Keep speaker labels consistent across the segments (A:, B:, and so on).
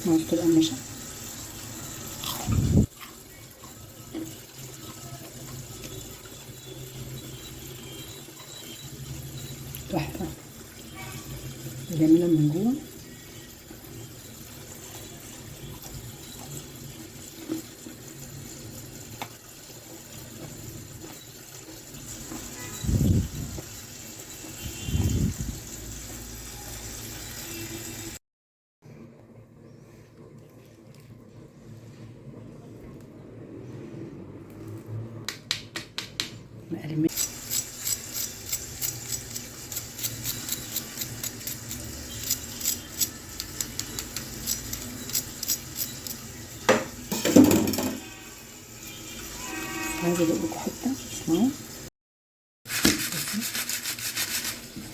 A: معرفة القرمشة تحفة جميلة من جوه. مقلمة عايزة ادوقلكوا حتة اسمعوا.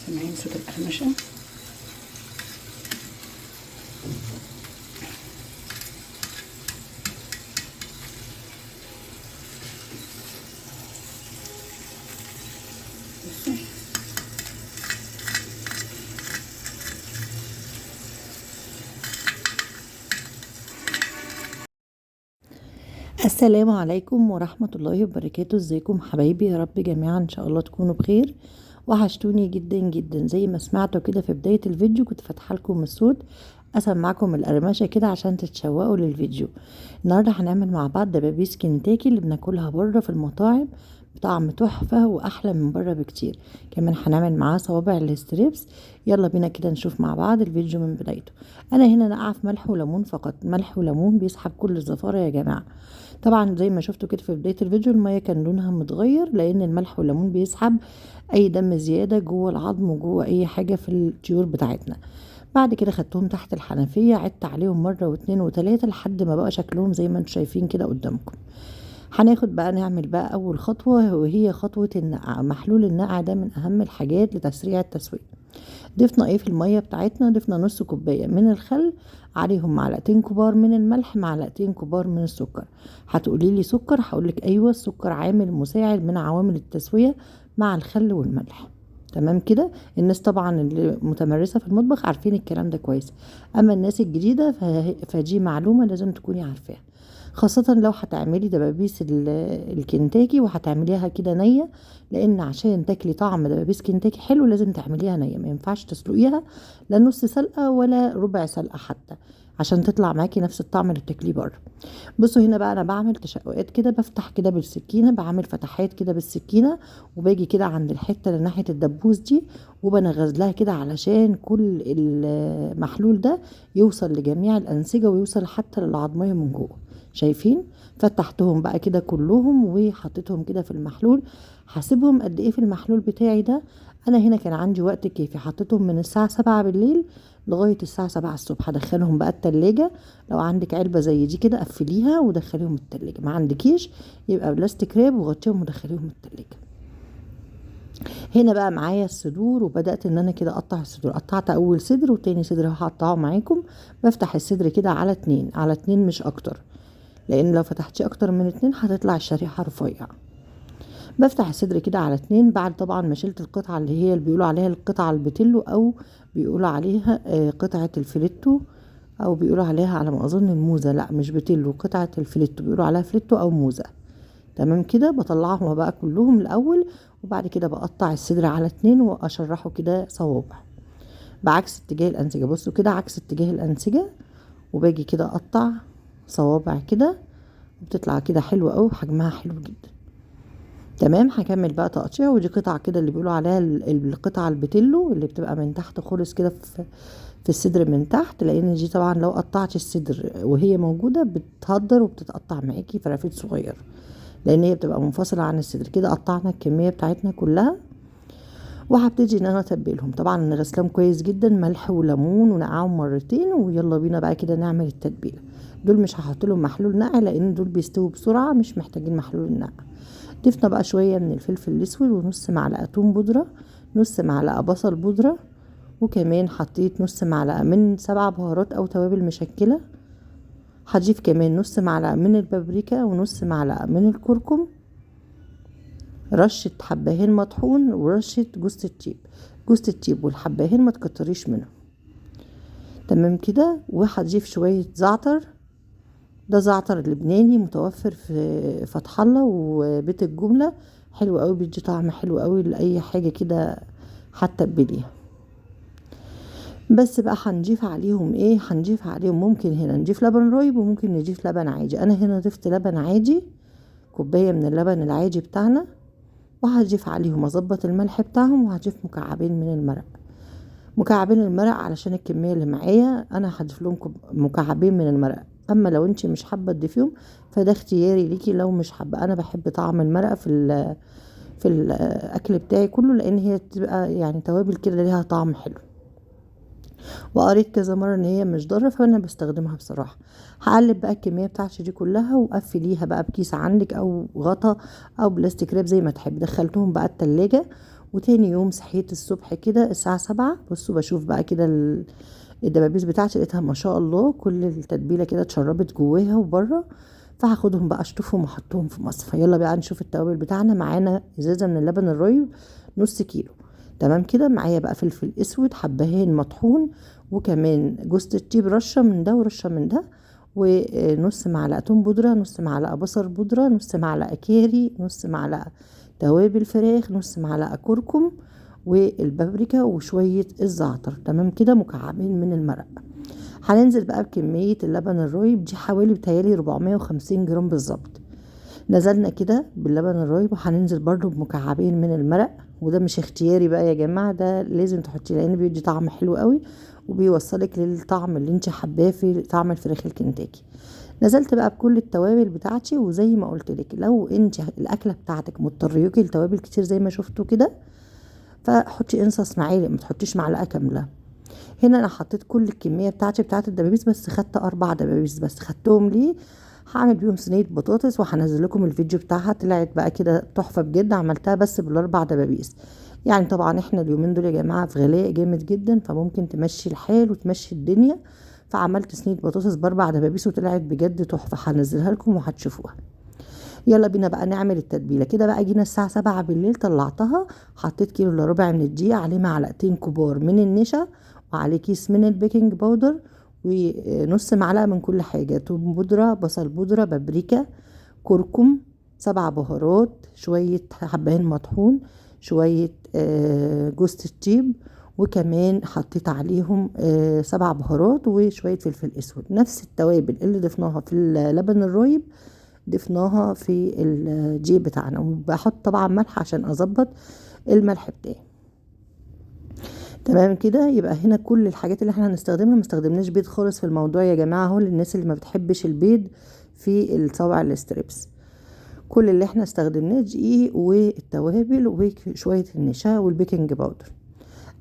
A: سامعين صوت القرمشة؟ السلام عليكم ورحمة الله وبركاته. ازيكم حبايبي؟ يا رب جميعا ان شاء الله تكونوا بخير. وحشتوني جدا جدا. زي ما سمعتوا كده في بداية الفيديو كنت فاتحه لكم الصوت اسمعكم القرمشه كده عشان تتشوقوا للفيديو. النهارده هنعمل مع بعض دبابيس كنتاكي اللي بناكلها بره في المطاعم بطعم تحفه واحلى من بره بكتير. كمان هنعمل معاه صوابع الستريبس. يلا بينا كده نشوف مع بعض الفيديو من بدايته. انا هنا نقع في ملح وليمون فقط. ملح وليمون بيسحب كل الزفاره يا جماعه. طبعا زي ما شفتوا كده في بدايه الفيديو الميه كان لونها متغير لان الملح والليمون بيسحب اي دم زياده جوه العظم وجوه اي حاجه في الطيور بتاعتنا. بعد كده خدتهم تحت الحنفيه، عدت عليهم مره واتنين وتلاته لحد ما بقى شكلهم زي ما انتم شايفين كده قدامكم. هناخد بقى نعمل بقى اول خطوه وهي خطوه النقع. محلول النقع ده من اهم الحاجات لتسريع التسويه. ضفنا ايه في الميه بتاعتنا؟ ضفنا نص كوبايه من الخل، عليهم معلقتين كبار من الملح، معلقتين كبار من السكر. هتقولي لي سكر؟ هقولك ايوه، السكر عامل مساعد من عوامل التسويه مع الخل والملح. تمام كده. الناس طبعا اللي متمرسه في المطبخ عارفين الكلام ده كويس، اما الناس الجديده فدي معلومه لازم تكوني عارفاها، خاصة لو هتعملي دبابيس الكنتاكي وهتعمليها كده نية، لان عشان تاكلي طعم دبابيس كنتاكي حلو لازم تعمليها نية، ما ينفعش تسلقيها لا نص سلقة ولا ربع سلقة حتى عشان تطلع معاكي نفس الطعم اللي بتاكليه بره. بصوا هنا بقى انا بعمل تشققات كده، بفتح كده بالسكينة، بعمل فتحات كده بالسكينة، وباجي كده عند الحتة اللي ناحية الدبوس دي وبنغز لها كده علشان كل المحلول ده يوصل لجميع الأنسجة ويوصل حتى للعظمية من جوه. شايفين؟ فتحتهم بقى كده كلهم وحطيتهم كده في المحلول. هسيبهم قد ايه في المحلول بتاعي ده؟ انا هنا كان عندي وقت كافي، حطيتهم من الساعة 7 بالليل لغاية الساعة 7 الصبح. هدخلهم بقى التلاجة. لو عندك علبة زي دي كده قفليها ودخليهم التلاجة، ما عندكيش يبقى بلاستيك راب وغطيهم ودخليهم التلاجة. هنا بقى معايا الصدور، وبدأت ان انا كده اقطع الصدور. قطعت اول صدر وتاني صدر هقطعه معاكم. بفتح الصدر كده على 2 على 2 مش اكتر، لان لو فتحتي اكتر من 2 هتطلع الشريحة رفيعة. بفتح الصدر كده على 2 بعد طبعا ما شلت القطعة اللي بيقولوا عليها القطعة البتلو، او بيقولوا عليها قطعة الفليتو، او بيقولوا عليها على ما اظن الموزة. لا مش بتلو، قطعة الفليتو بيقولوا عليها فليتو او موزة. تمام كده. بطلعهم بقى كلهم الاول، وبعد كده بقطع الصدر على 2 واشرحه كده صوابع بعكس اتجاه الانسجة. بصوا كده عكس اتجاه الانسجة، وباجي كده اقطع صوابع كده، بتطلع كده حلوة قوي، حجمها حلو جدا. تمام. هكمل بقى تقطيع. ودي قطعة كده اللي بيقولوا عليها القطعة البتلو اللي بتبقى من تحت خالص كده في الصدر من تحت، لان دي طبعا لو قطعت الصدر وهي موجودة بتهدر وبتتقطع معاكي فرافيت صغير، لان هي بتبقى منفصلة عن الصدر. كده قطعنا الكمية بتاعتنا كلها، وهبتدي ان انا اتبلهم. طبعا انا غسلهم كويس جدا، ملح وليمون، ونقعهم مرتين. ويلا بينا بقى كده نعمل التتبيله. دول مش هحط لهم محلول نقع لان دول بيستووا بسرعه، مش محتاجين محلول النقع. ضفنا بقى شويه من الفلفل الاسود، ونص معلقه توم بودره، نص معلقه بصل بودره، وكمان حطيت نص معلقه من 7 بهارات او توابل مشكله. هضيف كمان نص معلقه من البابريكا، ونص معلقه من الكركم، رشة حبهان مطحون، ورشة جوز الطيب. جوز الطيب والحبهان ما تكتريش منهم. تمام كده. وهضيف شوية زعتر، ده زعتر لبناني متوفر في فتح الله وبيت الجملة، حلو قوي، بيدي طعم حلو قوي لاي حاجة كده حتى بليها. بس بقى هنضيف عليهم ايه؟ هنضيف عليهم ممكن هنا نضيف لبن رايب وممكن نضيف لبن عادي. انا هنا ضفت لبن عادي، كوباية من اللبن العادي بتاعنا، وهضيف عليهم اظبط الملح بتاعهم، وهضيف مكعبين من المرق. مكعبين المرق علشان الكمية اللي معايا انا هضيف لهم مكعبين من المرق. اما لو انتي مش حابة تضيفيهم فده اختياري ليكي. لو مش حابة، انا بحب طعم المرق في الاكل بتاعي كله، لان هي بتبقى يعني توابل كده ليها طعم حلو، وقريت كذا مره ان هي مش ضاره، فانا بستخدمها بصراحه. هقلب بقى الكميه بتاعتي دي كلها وقفليها بقى بكيس عندك او غطا او بلاستيك راب زي ما تحب. دخلتهم بقى التلاجة، وتاني يوم صحيت الصبح كده الساعه 7. بصوا بشوف بقى كده الدبابيس بتاعتي، لقيتها ما شاء الله كل التتبيله كده اتشربت جواها وبره. فهاخدهم بقى اشطفهم واحطهم في مصفى. يلا بقى نشوف التوابل بتاعنا. معانا ازازه من اللبن الرايب نص كيلو، تمام كده. معايا بقى فلفل اسود حبهين مطحون، وكمان جوز الطيب رشه من ده ورشه من ده، ونص معلقه توم بودره، نص معلقه بصل بودره، نص معلقه كاري، نص معلقه توابل فراخ، نص معلقه كركم، والبابريكا، وشويه الزعتر. تمام كده. مكعبين من المرق. هننزل بقى بكميه اللبن الرايب دي، حوالي بتهيالي 450 جرام بالظبط. نزلنا كده باللبن الرايب، وهننزل برضو بمكعبين من المرق. وده مش اختياري بقى يا جماعه، ده لازم تحطيه لان بيدي طعم حلو قوي، وبيوصلك للطعم اللي انت حباه في طعم الفراخ الكنتاكي. نزلت بقى بكل التوابل بتاعتي، وزي ما قلت لك لو انت الاكله بتاعتك مضطريوكي لتوابل كتير زي ما شفتوا كده، فحطي انصص معالق، ما تحطيش معلقه كامله. هنا انا حطيت كل الكميه بتاعتي بتاعت الدبابيس، بس خدت 4 دبابيس بس. خدتهم ليه؟ هعمل بيهم صينيه بطاطس، وهنزل لكم الفيديو بتاعها. طلعت بقى كده تحفه بجد، عملتها بس بالاربع دبابيس. يعني طبعا احنا اليومين دول يا جماعه في غلاء جامد جدا، فممكن تمشي الحال وتمشي الدنيا. فعملت صينيه بطاطس باربع دبابيس، وطلعت بجد تحفه. هنزلها لكم وهتشوفوها. يلا بينا بقى نعمل التتبيله. كده بقى جينا الساعه 7 بالليل، طلعتها، حطيت كيلو الا ربع من الدقيق، عليه معلقتين كبار من النشا، وعليه كيس من البيكنج باودر، ونص معلقه من كل حاجه: توم بودره، بصل بودره، بابريكا، كركم، 7 بهارات، شويه حبهان مطحون، شويه جوز الطيب، وكمان حطيت عليهم 7 بهارات وشويه فلفل اسود. نفس التوابل اللي ضفناها في اللبن الرايب ضفناها في الدقيق بتاعنا. وبحط طبعا ملح عشان اظبط الملح بتاعي. تمام كده. يبقى هنا كل الحاجات اللي احنا هنستخدمها، ما استخدمناش بيض خالص في الموضوع يا جماعه، اهو للناس اللي ما بتحبش البيض في الصوابع الستريبس. كل اللي احنا استخدمناه دقيق والتوابل وشويه النشا والبيكنج باودر.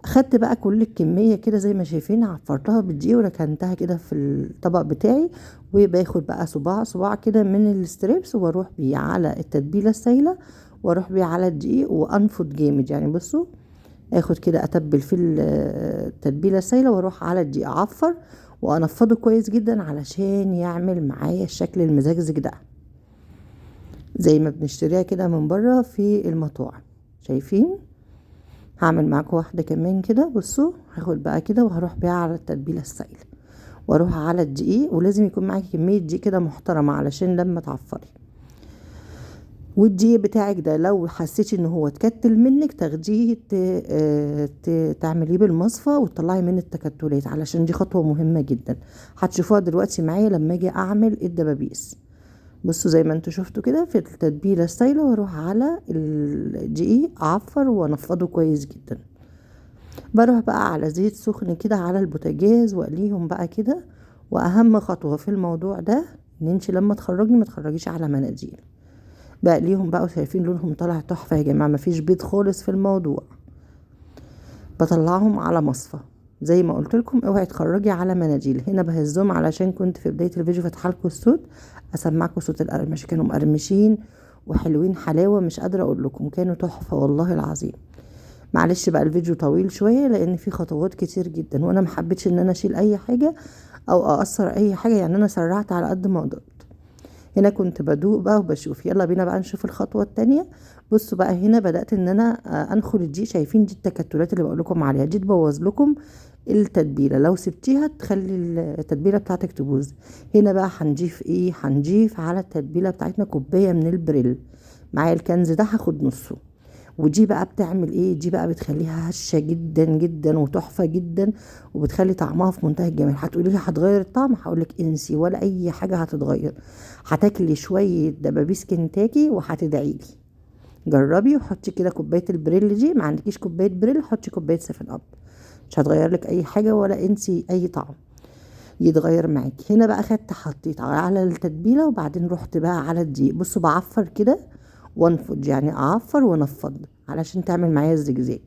A: اخدت بقى كل الكميه كده زي ما شايفين، عفرتها بالدقيق وركنتها كده في الطبق بتاعي. وباخد بقى صباع صباع كده من الستريبس، واروح بيه على التتبيله السايله، واروح بيه على الدقيق، وانفض جامد. يعني بصوا، اخد كده اتبل في التتبيله السايله، واروح على الدقيق اعفر وانفضه كويس جدا علشان يعمل معايا الشكل المزجزج ده، زي ما بنشتريها كده من بره في المطاعم. شايفين؟ هعمل معاكم واحده كمان كده. بصوا، هاخد بقى كده وهروح بيها على التتبيله السائله، واروح على الدقيق. ولازم يكون معاكي كميه دقيق كده محترمه علشان لما تعفري. والدقيق بتاعك ده لو حسيتي ان هو اتكتل منك، تاخديه تعمليه بالمصفى وتطلعي منه التكتلات، علشان دي خطوه مهمه جدا. هتشوفوها دلوقتي معايا لما اجي اعمل الدبابيس. بصوا زي ما انتوا شفتوا كده في التتبيله السايله، واروح على الدقيق اعفر وانفضه كويس جدا. بروح بقى على زيت سخن كده على البوتاجاز واقليهم بقى كده. واهم خطوه في الموضوع ده ان انت لما تخرجي ما تخرجيش على مناديل. بقليهم بقى، وشايفين لونهم طالع تحفه يا جماعه، مفيش بيض خالص في الموضوع. بطلعهم على مصفى زي ما قلت لكم. اوعي تخرجي على مناديل. هنا بهزهم علشان كنت في بدايه الفيديو فاتحه لكم الصوت، اسمعكم صوت القرمش. كانوا مقرمشين وحلوين حلاوه، مش قادره اقول لكم، كانوا تحفه والله العظيم. معلش بقى الفيديو طويل شويه لان في خطوات كتير جدا، وانا محبتش ان انا اشيل اي حاجه او اقصر اي حاجه، يعني انا سرعت على قد ما قدرت. هنا كنت بدوق بقى وبشوف. يلا بينا بقى نشوف الخطوه التانية. بصوا بقى، هنا بدات ان انا انخل الدقيق. شايفين دي التكتلات اللي بقول لكم عليها، دي تبوظ لكم التتبيله، لو سبتيها تخلي التتبيله بتاعتك تبوظ. هنا بقى هنضيف ايه؟ هنضيف على التتبيله بتاعتنا كوبايه من البريل. معايا الكنز ده هاخد نصه. ودي بقى بتعمل ايه؟ دي بقى بتخليها هشه جدا جدا وتحفه جدا، وبتخلي طعمها في منتهى الجمال. هتقولي لي هتغير الطعم؟ هقولك انسي، ولا اي حاجه هتتغير. هتاكلي شويه دبابيس كنتاكي وهتدعيلي. جربي وحطي كده كوبايه البريل دي. ما عندكيش كوبايه بريل، حطي كوبايه 7 اب. مش هتغير لك اي حاجه، ولا انسي اي طعم يتغير معاكي. هنا بقى خدت حطيت على التتبيله، وبعدين رحت بقى على الدقيق. بصوا بعفر كده وانفض، يعني اعفر وانفض علشان تعمل معايا الزجزاج.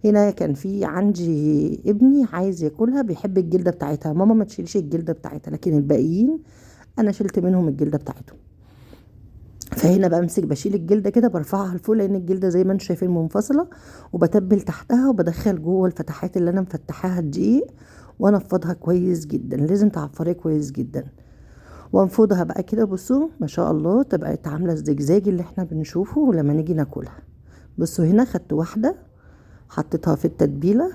A: هنا كان في عندي ابني عايز ياكلها، بيحب الجلده بتاعتها. ماما ما تشيليش الجلده بتاعتها، لكن الباقيين انا شلت منهم الجلده بتاعتهم. فهنا بمسك بشيل الجلده كده، برفعها لفوق، لان الجلده زي ما انتم شايفين منفصله، وبتبل تحتها وبدخل جوه الفتحات اللي انا مفتحاها الدقيق، وانفضها كويس جدا. لازم تعفريه كويس جدا وانفضها بقى كده. بصوا ما شاء الله تبقى عامله الزجزاج اللي احنا بنشوفه لما نيجي ناكلها. بصوا هنا خدت واحده حطيتها في التتبيله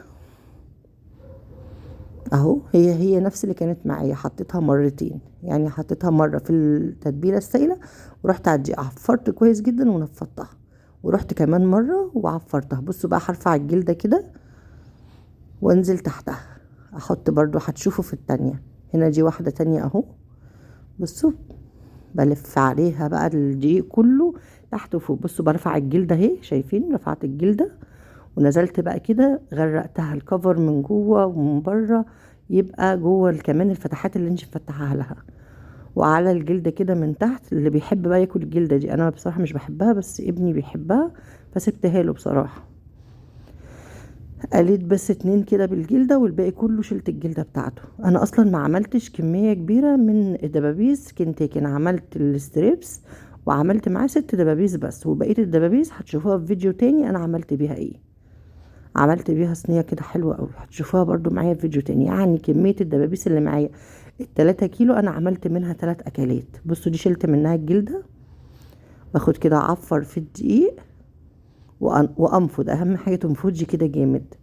A: اهو، هي نفس اللي كانت معايا. حطيتها مرتين، يعني حطيتها مره في التتبيله السائله، ورحت على الدقيق عفرت كويس جدا ونفضتها، ورحت كمان مره وعفرتها. بصوا بقى هرفع الجلده كده وانزل تحتها، احط برضو هتشوفوا في التانية. هنا دي واحده تانية اهو. بصوا بلف عليها بقى الدقيق كله تحت وفوق. بصوا برفع الجلده اهي، شايفين رفعت الجلده ونزلت بقى كده، غرقتها الكفر من جوه ومن بره، يبقى جوه كمان الفتحات اللي انت مفتحها لها، وعلى الجلده كده من تحت. اللي بيحب بقى ياكل الجلده دي، انا بصراحه مش بحبها بس ابني بيحبها فسبتها له بصراحه. قليت بس 2 كده بالجلده، والباقي كله شلت الجلده بتاعته. انا اصلا ما عملتش كميه كبيره من الدبابيس كنتاكي، انا عملت الستريبس وعملت معاه 6 دبابيس بس، وبقيه الدبابيس هتشوفوها في فيديو تاني انا عملت بيها ايه. عملت بيها صينيه كده حلوه قوي، هتشوفوها برضو معايا في فيديو تاني. يعني كميه الدبابيس اللي معايا ال3 كيلو انا عملت منها 3 اكلات. بصوا دي شلت منها الجلده، باخد كده اعفر في الدقيق وانفض. اهم حاجه تنفضي كده جامد،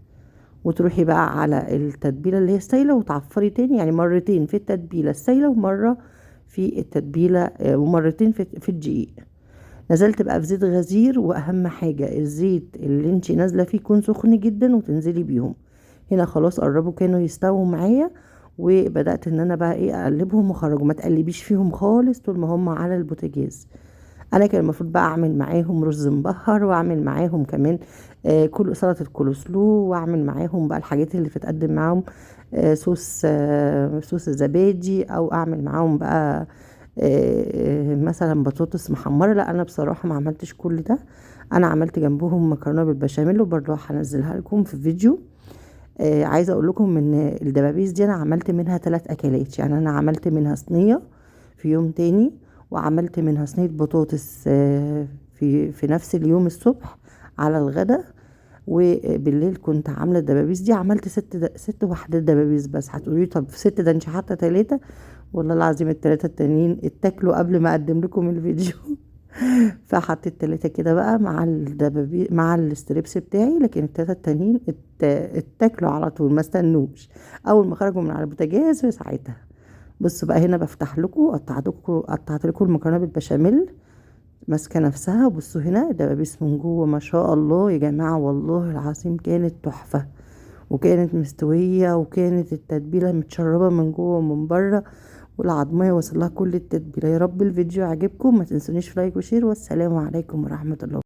A: وتروحي بقى على التتبيله اللي هي السايله وتعفري تاني، يعني مرتين في التتبيله السايله ومره في التتبيله ومرتين في الدقيق. نزلت بقى في زيت غزير، واهم حاجه الزيت اللي انتي نازله فيه يكون سخن جدا وتنزلي بيهم. هنا خلاص قربوا كانوا يستووا معايا، وبدات ان انا بقى ايه اقلبهم واخرجهم. ما تقلبيش فيهم خالص طول ما هم على البوتاجاز. انا كان المفروض بقى اعمل معاهم رز مبهر، واعمل معاهم كمان كل سلطه الكولسلو، واعمل معاهم بقى الحاجات اللي بتتقدم معاهم صوص الزبادي، او اعمل معاهم بقى مثلا بطاطس محمره. لا انا بصراحه ما عملتش كل ده، انا عملت جنبهم مكرونه بالبشاميل، وبرضه هنزلها لكم في فيديو. عايزه اقول لكم ان الدبابيس دي انا عملت منها 3 اكلات. يعني انا عملت منها صينيه في يوم تاني، وعملت منها صينيه بطاطس في نفس اليوم الصبح على الغدا، وبالليل كنت عامله الدبابيس دي. عملت 6 وحدات دبابيس بس. هتقولي طب 6 ده انت حاطه 3؟ والله العظيم ال3 التانيين اتاكلوا قبل ما اقدم لكم الفيديو. فحطيت 3 كده بقى مع الدبابيس مع الستريبس بتاعي، لكن ال3 التانيين اتاكلوا على طول، ما استنوش اول ما خرجوا من على البوتاجاز في ساعتها. بصوا بقى هنا بفتح لكم، قطعت لكم المكرونه بالبشاميل ماسكه نفسها. بصوا هنا الدبابيس من جوه ما شاء الله يا جماعه، والله العظيم كانت تحفه، وكانت مستويه، وكانت التتبيله متشربه من جوه ومن بره، والعضميه وصلها كل التتبيله. يا رب الفيديو عجبكم، ما تنسونيش في لايك وشير، والسلام عليكم ورحمه الله.